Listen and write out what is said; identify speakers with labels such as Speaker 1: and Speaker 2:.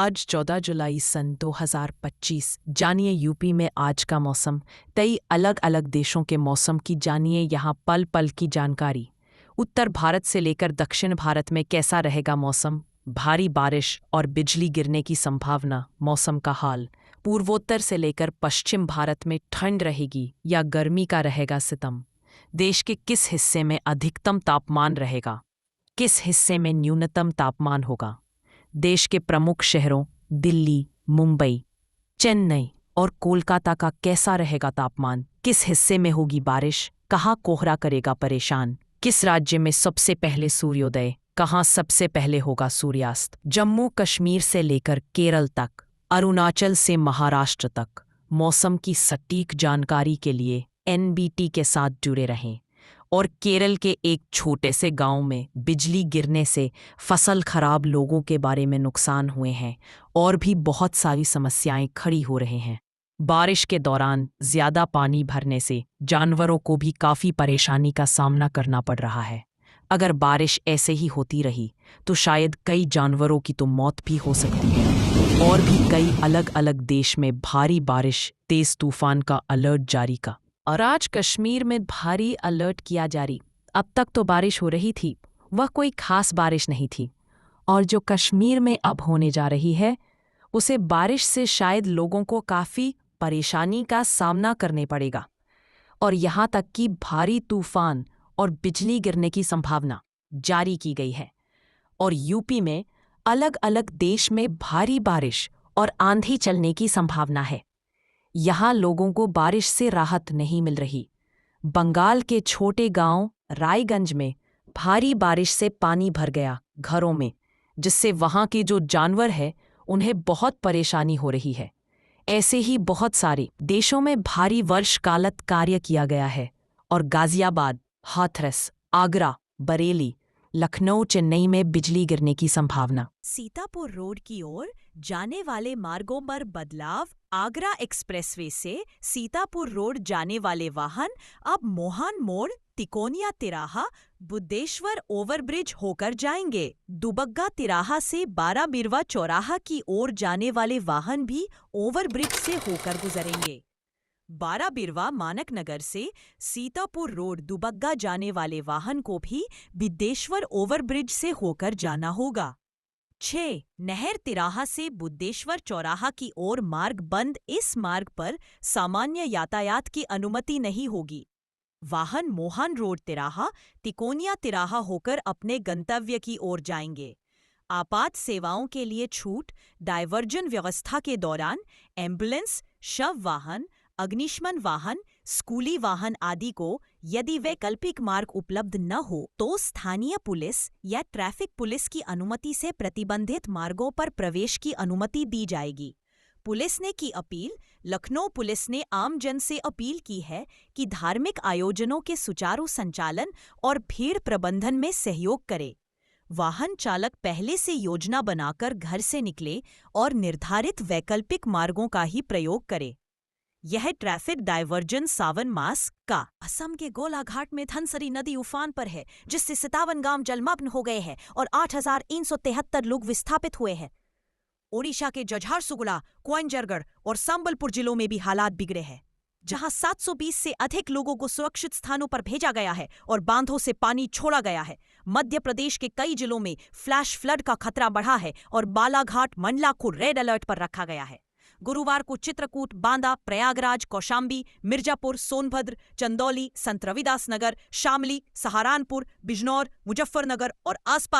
Speaker 1: आज 14 जुलाई सन 2025। जानिए यूपी में आज का मौसम। कई अलग अलग देशों के मौसम की जानिए यहाँ पल पल की जानकारी। उत्तर भारत से लेकर दक्षिण भारत में कैसा रहेगा मौसम, भारी बारिश और बिजली गिरने की संभावना। मौसम का हाल। पूर्वोत्तर से लेकर पश्चिम भारत में ठंड रहेगी या गर्मी का रहेगा सितम। देश के किस हिस्से में अधिकतम तापमान रहेगा, किस हिस्से में न्यूनतम तापमान होगा। देश के प्रमुख शहरों दिल्ली, मुंबई, चेन्नई और कोलकाता का कैसा रहेगा तापमान, किस हिस्से में होगी बारिश, कहाँ कोहरा करेगा परेशान, किस राज्य में सबसे पहले सूर्योदय, कहाँ सबसे पहले होगा सूर्यास्त। जम्मू कश्मीर से लेकर केरल तक, अरुणाचल से महाराष्ट्र तक मौसम की सटीक जानकारी के लिए NBT के साथ जुड़े रहें। और केरल के एक छोटे से गांव में बिजली गिरने से फसल खराब, लोगों के बारे में नुकसान हुए हैं और भी बहुत सारी समस्याएं खड़ी हो रही हैं। बारिश के दौरान ज्यादा पानी भरने से जानवरों को भी काफ़ी परेशानी का सामना करना पड़ रहा है। अगर बारिश ऐसे ही होती रही तो शायद कई जानवरों की तो मौत भी हो सकती है। और भी कई अलग अलग देश में भारी बारिश, तेज तूफान का अलर्ट जारी का। और आज कश्मीर में भारी अलर्ट किया जारी। अब तक तो बारिश हो रही थी, वह कोई खास बारिश नहीं थी, और जो कश्मीर में अब होने जा रही है उसे बारिश से शायद लोगों को काफ़ी परेशानी का सामना करने पड़ेगा। और यहाँ तक कि भारी तूफान और बिजली गिरने की संभावना जारी की गई है। और यूपी में अलग अलग देश में भारी बारिश और आंधी चलने की संभावना है। यहाँ लोगों को बारिश से राहत नहीं मिल रही। बंगाल के छोटे गांव रायगंज में भारी बारिश से पानी भर गया घरों में, जिससे वहाँ के जो जानवर हैं उन्हें बहुत परेशानी हो रही है। ऐसे ही बहुत सारे देशों में भारी वर्षकालत कार्य किया गया है। और गाजियाबाद, हाथरस, आगरा, बरेली, लखनऊ, चेन्नई में बिजली गिरने की संभावना।
Speaker 2: सीतापुर रोड की ओर जाने वाले मार्गों पर बदलाव। आगरा एक्सप्रेसवे से सीतापुर रोड जाने वाले वाहन अब मोहन मोड़, तिकोनिया तिराहा, बुद्धेश्वर ओवरब्रिज होकर जाएंगे। दुबग्गा तिराहा से बाराबिरवा चौराहा की ओर जाने वाले वाहन भी ओवरब्रिज से होकर गुजरेंगे। बाराबिरवा मानक नगर से सीतापुर रोड दुबग्गा जाने वाले वाहन को भी बिद्देश्वर ओवरब्रिज से होकर जाना होगा। 6. नहर तिराहा से बुद्धेश्वर चौराहा की ओर मार्ग बंद। इस मार्ग पर सामान्य यातायात की अनुमति नहीं होगी। वाहन मोहन रोड तिराहा, तिकोनिया तिराहा होकर अपने गंतव्य की ओर जाएंगे। आपात सेवाओं के लिए छूट। डायवर्जन व्यवस्था के दौरान एम्बुलेंस, शव वाहन, अग्निशमन वाहन, स्कूली वाहन आदि को यदि वैकल्पिक मार्ग उपलब्ध न हो तो स्थानीय पुलिस या ट्रैफिक पुलिस की अनुमति से प्रतिबंधित मार्गों पर प्रवेश की अनुमति दी जाएगी। पुलिस ने की अपील। लखनऊ पुलिस ने आम जन से अपील की है कि धार्मिक आयोजनों के सुचारू संचालन और भीड़ प्रबंधन में सहयोग करे। वाहन चालक पहले से योजना बनाकर घर से निकले और निर्धारित वैकल्पिक मार्गों का ही प्रयोग करे। यह ट्रैफिक डायवर्जन सावन मास का। असम के गोलाघाट में धनसरी नदी उफान पर है, जिससे 57 गांव जलमग्न हो गए हैं और 8,373 लोग विस्थापित हुए हैं। ओडिशा के जझारसुगुड़ा, कोइंजरगढ़ और संबलपुर जिलों में भी हालात बिगड़े हैं, जहां 720 से अधिक लोगों को सुरक्षित स्थानों पर भेजा गया है और बांधों से पानी छोड़ा गया है। मध्य प्रदेश के कई जिलों में फ्लैश फ्लड का खतरा बढ़ा है और बालाघाट, मंडला को रेड अलर्ट पर रखा गया है। गुरुवार को चित्रकूट, बांदा, प्रयागराज, कौशाम्बी, मिर्जापुर, सोनभद्र, चंदौली, संत रविदास नगर, शामली, सहारनपुर, बिजनौर, मुजफ्फरनगर और आसपास